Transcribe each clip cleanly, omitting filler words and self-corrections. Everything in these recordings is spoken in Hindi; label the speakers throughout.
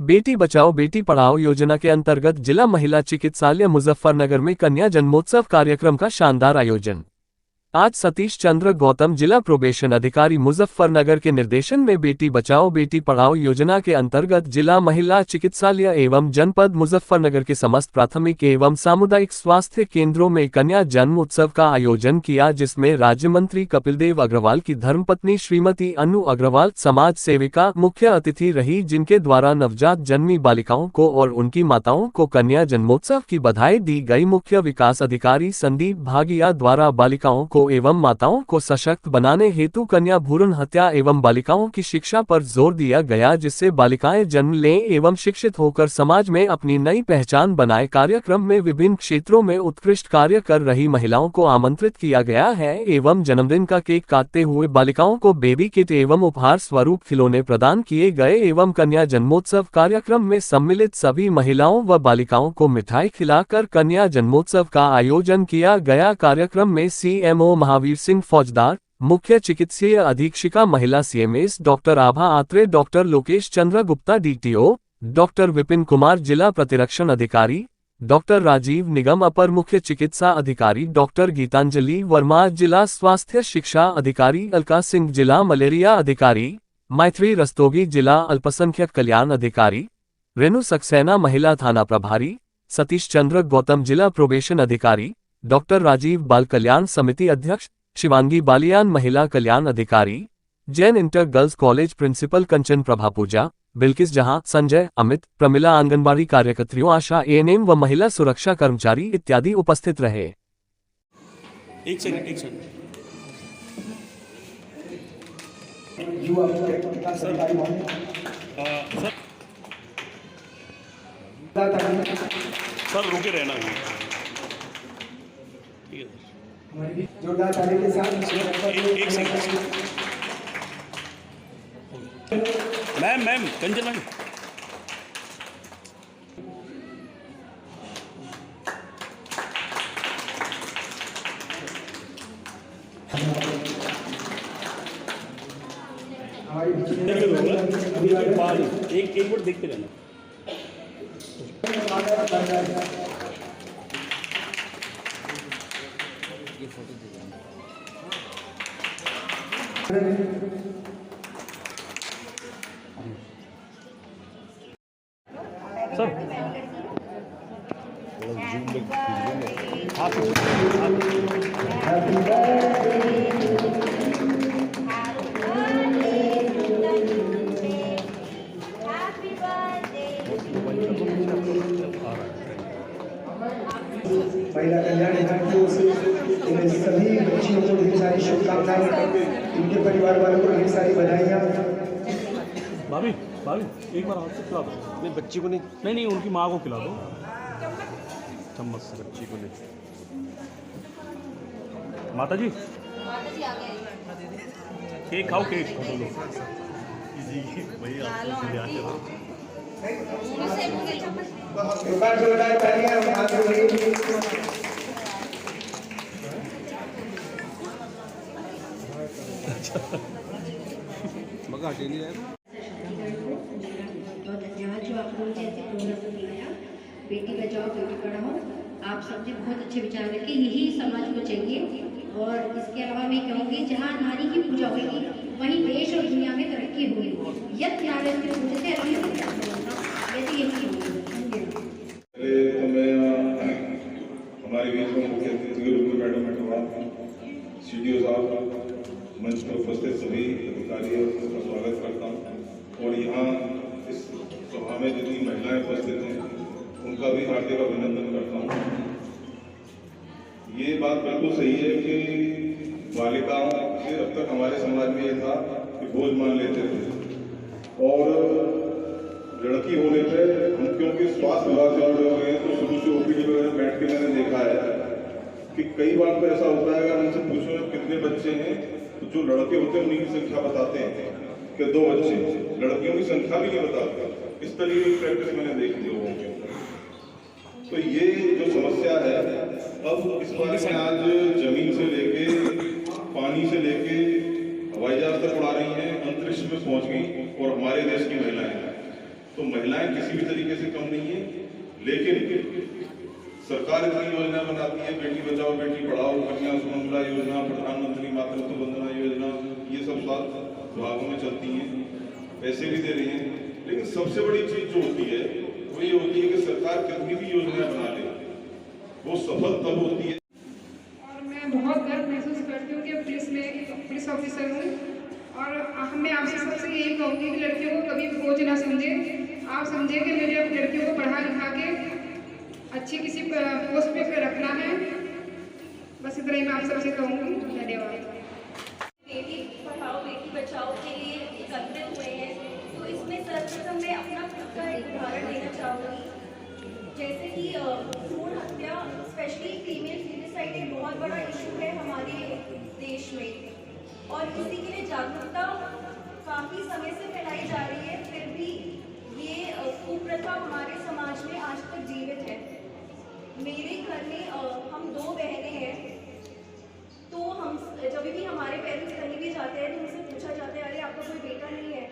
Speaker 1: बेटी बचाओ बेटी पढ़ाओ योजना के अंतर्गत जिला महिला चिकित्सालय मुजफ्फरनगर में कन्या जन्मोत्सव कार्यक्रम का शानदार आयोजन। आज सतीश चंद्र गौतम जिला प्रोबेशन अधिकारी मुजफ्फरनगर के निर्देशन में बेटी बचाओ बेटी पढ़ाओ योजना के अंतर्गत जिला महिला चिकित्सालय एवं जनपद मुजफ्फरनगर के समस्त प्राथमिक एवं सामुदायिक स्वास्थ्य केंद्रों में कन्या जन्म उत्सव का आयोजन किया, जिसमें राज्य मंत्री कपिलदेव अग्रवाल की धर्मपत्नी श्रीमती अनु अग्रवाल समाज सेविका मुख्य अतिथि रही, जिनके द्वारा नवजात जन्मी बालिकाओं को और उनकी माताओं को कन्या जन्मोत्सव की बधाई दी गई। मुख्य विकास अधिकारी संदीप भागिया द्वारा बालिकाओं को एवं माताओं को सशक्त बनाने हेतु कन्या भ्रूण हत्या एवं बालिकाओं की शिक्षा पर जोर दिया गया, जिससे बालिकाएं जन्म लें एवं शिक्षित होकर समाज में अपनी नई पहचान बनाए। कार्यक्रम में विभिन्न क्षेत्रों में उत्कृष्ट कार्य कर रही महिलाओं को आमंत्रित किया गया है एवं जन्मदिन का केक काटते हुए बालिकाओं को बेबी किट एवं उपहार स्वरूप खिलौने प्रदान किए गए एवं कन्या जन्मोत्सव कार्यक्रम में सम्मिलित सभी महिलाओं व बालिकाओं को मिठाई खिलाकर कन्या जन्मोत्सव का आयोजन किया गया। कार्यक्रम में CMO महावीर सिंह फौजदार, मुख्य चिकित्सीय अधीक्षिका महिला CMS डॉक्टर आभा आत्रे, डॉक्टर लोकेश चंद्र गुप्ता DTO, डॉक्टर विपिन कुमार जिला प्रतिरक्षण अधिकारी, डॉक्टर राजीव निगम अपर मुख्य चिकित्सा अधिकारी, डॉक्टर गीतांजलि वर्मा जिला स्वास्थ्य शिक्षा अधिकारी, अलका सिंह जिला मलेरिया अधिकारी, मैत्री रस्तोगी जिला अल्पसंख्यक कल्याण अधिकारी, रेणु सक्सेना महिला थाना प्रभारी, सतीश चंद्र गौतम जिला प्रोबेशन अधिकारी, डॉक्टर राजीव बाल कल्याण समिति अध्यक्ष, शिवांगी बालियान महिला कल्याण अधिकारी, Jain inter girls college principal Kanchan Prabha Puja, Bilkis Jahan, Sanjay, Amit, Pramila anganwadi कार्यकर्तियों, आशा ANM व महिला सुरक्षा कर्मचारी इत्यादि उपस्थित रहे।
Speaker 2: एक सेकंड सर रुके रहना
Speaker 3: जोरदार ताली के साथ
Speaker 2: एक सेकंड मैम कंचन मैम एक मिनट देखते रहना। सर
Speaker 3: महिला कल्याण विभाग की ओर से इन सभी बच्चियों को ढेर सारी शुभकामनाएं, इनके परिवार वालों को ढेर सारी बधाइयाँ।
Speaker 2: भाभी एक बार आपसे खिला दो।
Speaker 4: नहीं बच्ची को
Speaker 2: नहीं उनकी माँ को खिला दो चम्मच से।
Speaker 4: बच्ची को नहीं।
Speaker 2: माता जी केक खाओ केक
Speaker 3: जोरदार तालियां हाथ में।
Speaker 4: मगर हटेली है
Speaker 5: जो आप लोग जैसे प्रोग्राम दिखाया बेटी बचाओ बेटी पढ़ाओ, आप सबने बहुत अच्छे विचार रखे, यही समाज को चाहिए। और इसके अलावा मैं कहूँगी जहाँ नारी की पूजा होगी वहीं देश और दुनिया में तरक्की होगी। यत नारी की पूजा से अभी वैसे यही होगी।
Speaker 6: तो मैं हमारे बीच में मुख्य अतिथि के रूप में मैडम CDO साहब, मंच पर उपस्थित सभी अधिकारियों का स्वागत करता हूँ और यहाँ इस सभा में जितनी महिलाएं उपस्थित हैं उनका भी हार्दिक अभिनंदन करता हूँ। ये बात बिल्कुल सही है कि बालिकाओं से अब तक हमारे समाज में ये था कि बोझ मान लेते थे और लड़की होने पर हम क्योंकि स्वास्थ्य विभाग से जुड़े हुए हैं तो शुरू से OPD वगैरह बैठ के मैंने देखा है कि कई बार तो ऐसा होता है अगर उनसे पूछो कितने बच्चे हैं तो जो लड़के होते हैं उन्हीं की संख्या बताते हैं कि 2 बच्चे, लड़कियों की संख्या भी नहीं बताते। इस तरह की प्रैक्टिस मैंने देखी लोगों की। तो ये जो समस्या है अब इस बारे में आज जमीन से लेके पानी से लेके हवाई जहाज तक उड़ा रही हैं, अंतरिक्ष में पहुंच गई और हमारे देश की महिलाएं तो महिलाएं किसी भी तरीके से कम नहीं है, लेकिन सरकार इतनी योजना बनाती है, बेटी बचाओ बेटी पढ़ाओ, कन्या सुमंगला योजना, प्रधानमंत्री मातृत्व वंदना योजना, ये सब सात विभागों में चलती हैं, पैसे भी दे रही हैं, लेकिन सबसे बड़ी चीज जो होती है वो ये होती है कि सरकार कितनी भी योजना बना ले, वो सफल तब होती है।
Speaker 7: और मैं बहुत गर्व महसूस करती हूँ कि पुलिस में पुलिस ऑफिसर हूँ, और मैं आपसे सबसे यही कहूँगी कि लड़कियों को कभी बोझ ना समझे। आप समझे कि मेरे अब लड़कियों को पढ़ा लिखा के अच्छी किसी पोस्ट पे रखना है। बस इतना ही मैं आप सबसे कहूँगी। धन्यवाद।
Speaker 8: बेटी पढ़ाओ बेटी बचाओ के लिए एकत्रित हुए हैं, तो इसमें सर्वप्रथम मैं अपना खुद का एक उदाहरण देना चाहूँगी। जैसे कि भ्रूण हत्या, स्पेशली फीमेल सुसाइड एक बहुत बड़ा इशू है हमारे देश में, और इसी के लिए जागरूकता काफ़ी समय से फैलाई जा रही है, फिर भी ये कुप्रथा हमारे समाज में आज तक जीवित है। मेरे घर में हम 2 बहनें हैं, तो हम जब भी हमारे पेरेंट्स कहीं भी जाते हैं तो उनसे पूछा जाता है अरे आपका कोई बेटा नहीं है,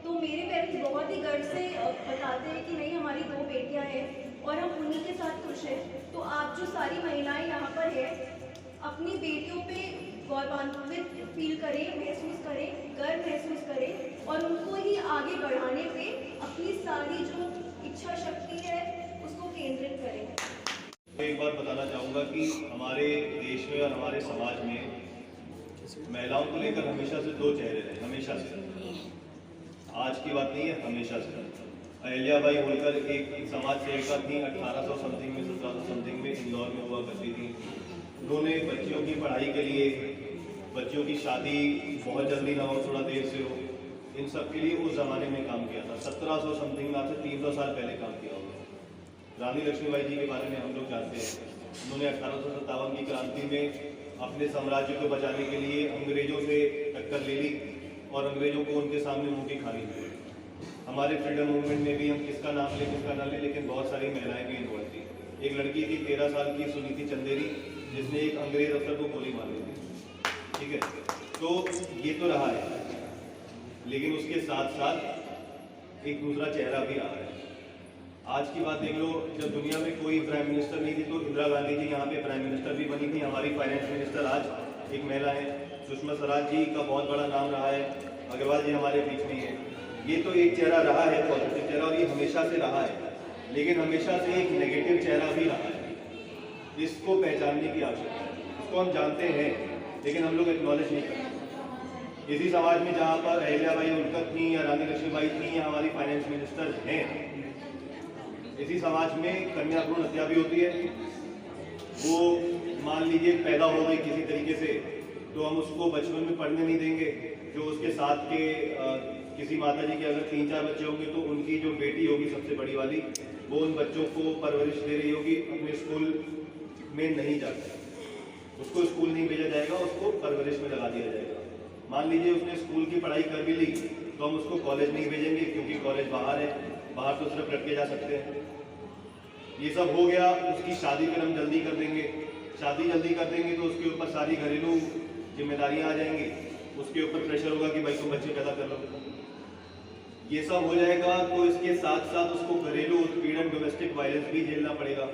Speaker 8: तो मेरे पेरेंट्स बहुत ही गर्व से बताते हैं कि नहीं हमारी 2 बेटियां हैं और हम उन्हीं के साथ खुश हैं। तो आप जो सारी महिलाएं यहाँ पर है, अपनी बेटियों पे गौरवान्वित फील करें, महसूस करें, गर्व महसूस करें, और उनको ही आगे बढ़ाने पे अपनी सारी जो इच्छा शक्ति है उसको केंद्रित करें।
Speaker 9: एक बात बताना चाहूँगा कि हमारे देश में और हमारे समाज में महिलाओं को लेकर हमेशा से 2 चेहरे रहे, हमेशा से, आज की बात नहीं है, हमेशा से। अहिल्याबाई होलकर एक समाज सेविका थी, 1800 समथिंग में 1700 समथिंग में इंदौर में हुआ करती थी। उन्होंने बच्चियों की पढ़ाई के लिए, बच्चियों की शादी बहुत जल्दी ना हो, थोड़ा देर से हो, इन सब के लिए उस ज़माने में काम किया था। 1700 समथिंग में, आज से 300 साल पहले काम किया होगा। रानी लक्ष्मीबाई जी के बारे में हम लोग जानते हैं, उन्होंने 1857 की क्रांति में अपने साम्राज्य को बचाने के लिए अंग्रेजों से टक्कर ले ली और अंग्रेजों को उनके सामने मुंह की खानी पड़ी। हमारे फ्रीडम मूवमेंट में भी हम किसका नाम लें किसका ना लें, लेकिन बहुत सारी महिलाएं भी इन्वॉल्व थी। एक लड़की थी 13 साल की सुनीति चंदेरी, जिसने एक अंग्रेज अफसर को गोली मार दी थी, ठीक है। तो ये तो रहा है, लेकिन उसके साथ साथ एक दूसरा चेहरा भी रहा है। आज की बात देख लो, जब दुनिया में कोई प्राइम मिनिस्टर नहीं थी तो इंदिरा गांधी जी यहाँ पे प्राइम मिनिस्टर भी बनी थी। हमारी फाइनेंस मिनिस्टर आज एक महिला है, सुषमा स्वराज जी का बहुत बड़ा नाम रहा है, अग्रवाल जी हमारे बीच में है। ये तो एक चेहरा रहा है, पॉजिटिव चेहरा, और ये हमेशा से रहा है, लेकिन हमेशा से एक नेगेटिव चेहरा भी रहा है। इसको पहचानने की आवश्यकता है, इसको हम जानते हैं लेकिन हम लोग एक्नॉलेज नहीं करते। इसी समाज में जहाँ पर अहिल्याबाई होलकर थी या रानी लक्ष्मीबाई थी या हमारी फाइनेंस मिनिस्टर हैं, इसी समाज में कन्या भ्रूण हत्या भी होती है। वो मान लीजिए पैदा हो गई किसी तरीके से, तो हम उसको बचपन में पढ़ने नहीं देंगे। जो उसके साथ के किसी माता जी के अगर 3-4 बच्चे होंगे तो उनकी जो बेटी होगी सबसे बड़ी वाली, वो उन बच्चों को परवरिश दे रही होगी, अपने स्कूल में नहीं जाता, उसको स्कूल नहीं भेजा जाएगा, उसको परवरिश में लगा दिया जाएगा। मान लीजिए उसने स्कूल की पढ़ाई कर भी ली तो हम उसको कॉलेज नहीं भेजेंगे, क्योंकि कॉलेज बाहर है, बाहर तो सिर्फ लड़के जा सकते हैं। ये सब हो गया, उसकी शादी फिर हम जल्दी कर देंगे। शादी जल्दी कर देंगे तो उसके ऊपर सारी घरेलू जिम्मेदारियां आ जाएंगी, उसके ऊपर प्रेशर होगा कि भाई तुम बच्चे पैदा कर लो। ये सब हो जाएगा तो इसके साथ साथ उसको घरेलू उत्पीड़न, डोमेस्टिक वायलेंस भी झेलना पड़ेगा।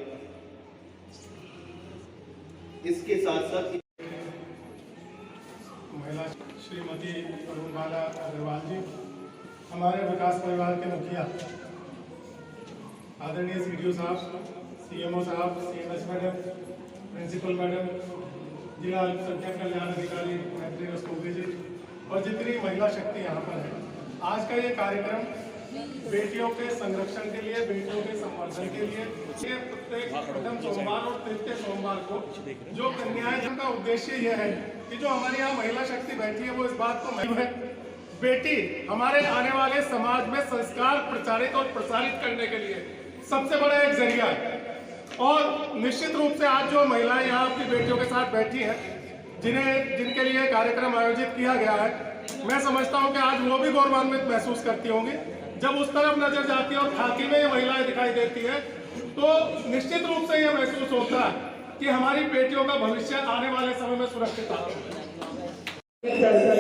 Speaker 9: इसके साथ साथ
Speaker 2: महिला श्रीमती अरुणबाला अग्रवाल जी, हमारे विकास परिवार के मुखिया आदरणीय सीडीओ साहब, सीएमओ साहब, सीएमएस मैडम, प्रिंसिपल मैडम, जिला अल्पसंख्यक कल्याण अधिकारी मैत्री रस्तोगी जी, और जितनी महिला शक्ति यहाँ पर है। आज का ये कार्यक्रम बेटियों के संरक्षण के लिए, बेटियों के संवर्धन के लिए, ये प्रत्येक प्रथम सोमवार और तृतीय सोमवार को जो कन्याएं, जिनका उद्देश्य यह है कि जो हमारे यहाँ महिला शक्ति बैठी है वो इस बात को महत्व है, बेटी हमारे आने वाले समाज में संस्कार प्रचारित और प्रसारित करने के लिए सबसे बड़ा एक जरिया है। और निश्चित रूप से आज जो महिलाएं यहाँ अपनी बेटियों के साथ बैठी हैं, जिनके लिए कार्यक्रम आयोजित किया गया है, मैं समझता हूँ कि आज वो भी गौरवान्वित महसूस करती होंगी। जब उस तरफ नजर जाती है और खाकी में ये महिलाएं दिखाई देती है तो निश्चित रूप से यह महसूस होता है कि हमारी बेटियों का भविष्य आने वाले समय में सुरक्षित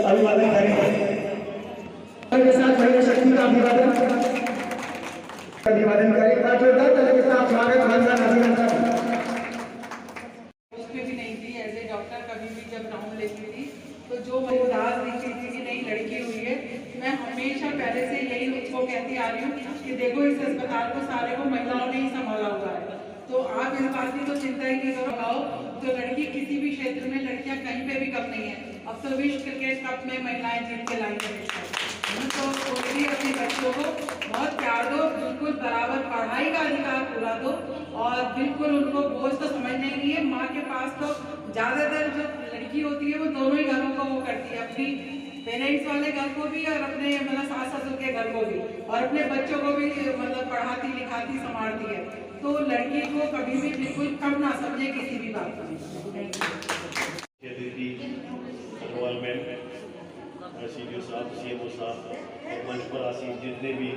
Speaker 3: अभिवादन करेंगे। महिला शक्ति का अभिवादन अभिवादन करें। एक बार जोरदार तालियों के साथ स्वागत वंदन अभिनंदन।
Speaker 10: उसमें भी नहीं थी एज ए डॉक्टर, कभी भी जब राउंड लेती थी तो जो मुझे उदास दिखती थी कि नई लड़की हुई है, मैं हमेशा पहले से यही उसको कहती आ रही हूँ कि देखो इस अस्पताल को सारे को महिलाओं ने ही संभाला हुआ है, तो आप इस बात की तो चिंता ही नहीं करो। जो लड़की किसी भी क्षेत्र में, लड़कियां कहीं पे भी कम नहीं है। अब तो विश्व क्रिकेट कप में महिलाएं जीत के लाएंगे, तो कोई भी अपने बच्चों को बहुत प्यार दो, बिल्कुल बराबर पढ़ाई का अधिकार पूरा दो और बिल्कुल उनको बोझ तो समझना ही नहीं है। माँ के पास तो ज़्यादातर जो लड़की होती है वो दोनों ही घरों को वो करती है, अपनी पेरेंट्स वाले घर को भी और अपने मतलब सास ससुर के घर को भी, और अपने बच्चों को भी मतलब पढ़ाती लिखाती संभालती है। तो लड़की को कभी भी बिल्कुल कम ना समझे किसी भी बात में।
Speaker 9: सीडीओ साहब, सीएमओ साहब और मंच पर आसीन जितने भी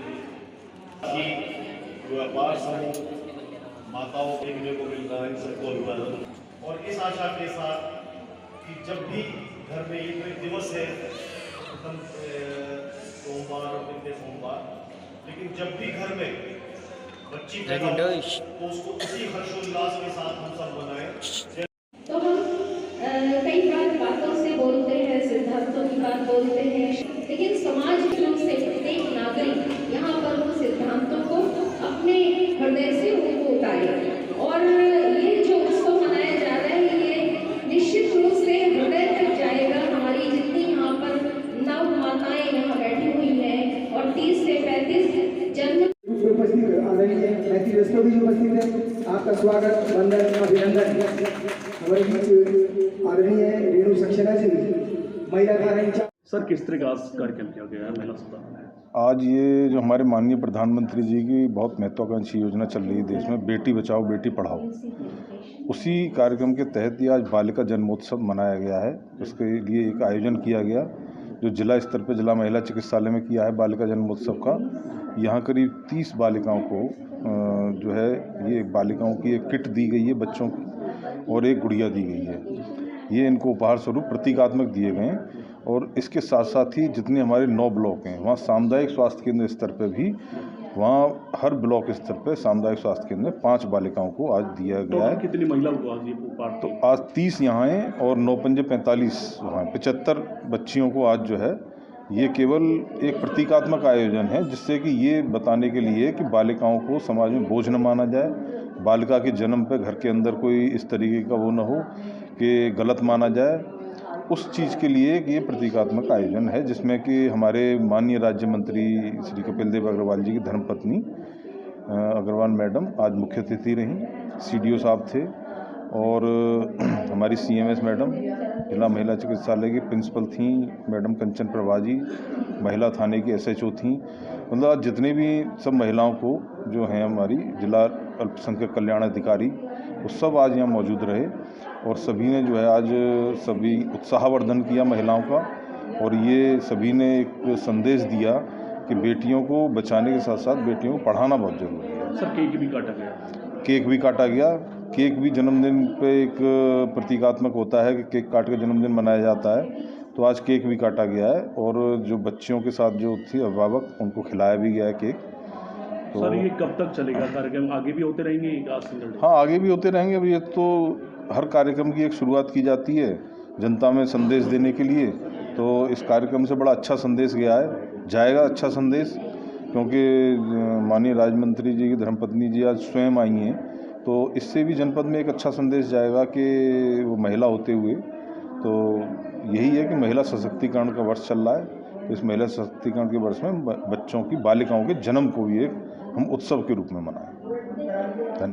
Speaker 9: व्यापार समूह माताओं के मिलने को मिल रहा है, इन सबको अभिवादन। और इस आशा के साथ कि जब भी घर में ये कोई दिवस है, सोमवार और दिन के सोमवार, लेकिन जब भी घर में बच्ची पैदा हो तो उसको उसी हर्षोल्लास के साथ हम सब मनाएं।
Speaker 5: तो हम कई बार बातों से बोलते हैं, सिद्धांतों की बात बोलते हैं, लेकिन समाज से प्रत्येक नागरिक यहाँ पर उन सिद्धांतों को अपने हृदय से उनको उतारे। और ये जो उत्सव मनाया जा रहा है ये निश्चित रूप से हृदय तक जाएगा। हमारी जितनी यहाँ पर नव माताएं यहाँ बैठी हुई हैं और 30 से 35 जन्म
Speaker 3: उपस्थित आदरणीय मैथिली रस्तोगी जी उपस्थित है, आपका स्वागत वंदन अभिनंदन। हमारे बीच आदरणीय रेणु सक्सेना जी महिला कार्य।
Speaker 11: सर किस तरह का कार्यक्रम किया गया है महिला सप्ताह में?
Speaker 6: आज ये जो हमारे माननीय प्रधानमंत्री जी की बहुत महत्वाकांक्षी योजना चल रही है देश में, बेटी बचाओ बेटी पढ़ाओ, उसी कार्यक्रम के तहत ही आज बालिका जन्मोत्सव मनाया गया है। उसके लिए एक आयोजन किया गया जो जिला स्तर पर जिला महिला चिकित्सालय में किया है बालिका जन्मोत्सव का। यहाँ करीब 30 बालिकाओं को जो है ये बालिकाओं की एक किट दी गई है बच्चों की, और एक गुड़िया दी गई है। ये इनको उपहार स्वरूप प्रतीकात्मक दिए गए हैं। और इसके साथ साथ ही जितने हमारे 9 ब्लॉक हैं वहाँ सामुदायिक स्वास्थ्य केंद्र स्तर पर भी, वहाँ हर ब्लॉक स्तर पर सामुदायिक स्वास्थ्य केंद्र में 5 बालिकाओं को आज दिया गया है।
Speaker 11: कितनी महिलाओं को आज ये उपहार?
Speaker 6: तो आज 30 यहाँ हैं और 9 पंजे 45 वहाँ 75 बच्चियों को आज जो है, ये केवल एक प्रतीकात्मक आयोजन है जिससे कि ये बताने के लिए कि बालिकाओं को समाज में बोझ न माना जाए, बालिका के जन्म पे घर के अंदर कोई इस तरीके का वो न हो कि गलत माना जाए, उस चीज़ के लिए ये प्रतीकात्मक आयोजन है जिसमें कि हमारे माननीय राज्य मंत्री श्री कपिल देव अग्रवाल जी की धर्मपत्नी अग्रवाल मैडम आज मुख्य अतिथि रहीं, सीडीओ साहब थे और हमारी सीएमएस मैडम जिला महिला चिकित्सालय की प्रिंसिपल थी मैडम कंचन प्रभा जी, महिला थाने की एसएचओ थी। मतलब जितने भी सब महिलाओं को जो हैं हमारी जिला अल्पसंख्यक कल्याण अधिकारी वो सब आज यहाँ मौजूद रहे और सभी ने जो है आज सभी उत्साहवर्धन किया महिलाओं का। और ये सभी ने एक संदेश दिया कि बेटियों को बचाने के साथ साथ बेटियों को पढ़ाना बहुत ज़रूरी है।
Speaker 11: सर केक भी काटा गया?
Speaker 6: केक भी काटा गया। केक भी जन्मदिन पे एक प्रतीकात्मक होता है कि केक काट के जन्मदिन मनाया जाता है, तो आज केक भी काटा गया है और जो बच्चियों के साथ जो थी अभिभावक उनको खिलाया भी गया है केक।
Speaker 11: तो सर ये कब तक चलेगा कार्यक्रम? आगे भी होते रहेंगे?
Speaker 6: हाँ, आगे भी होते रहेंगे। अब ये तो हर कार्यक्रम की एक शुरुआत की जाती है जनता में संदेश देने के लिए, तो इस कार्यक्रम से बड़ा अच्छा संदेश गया है, जाएगा अच्छा संदेश, क्योंकि माननीय राज्य मंत्री जी की धर्मपत्नी जी आज स्वयं आई हैं, तो इससे भी जनपद में एक अच्छा संदेश जाएगा कि वो महिला होते हुए, तो यही है कि महिला सशक्तिकरण का वर्ष चल रहा है, तो इस महिला सशक्तिकरण के वर्ष में बच्चों की बालिकाओं के जन्म को भी एक हम उत्सव के रूप में मनाएं।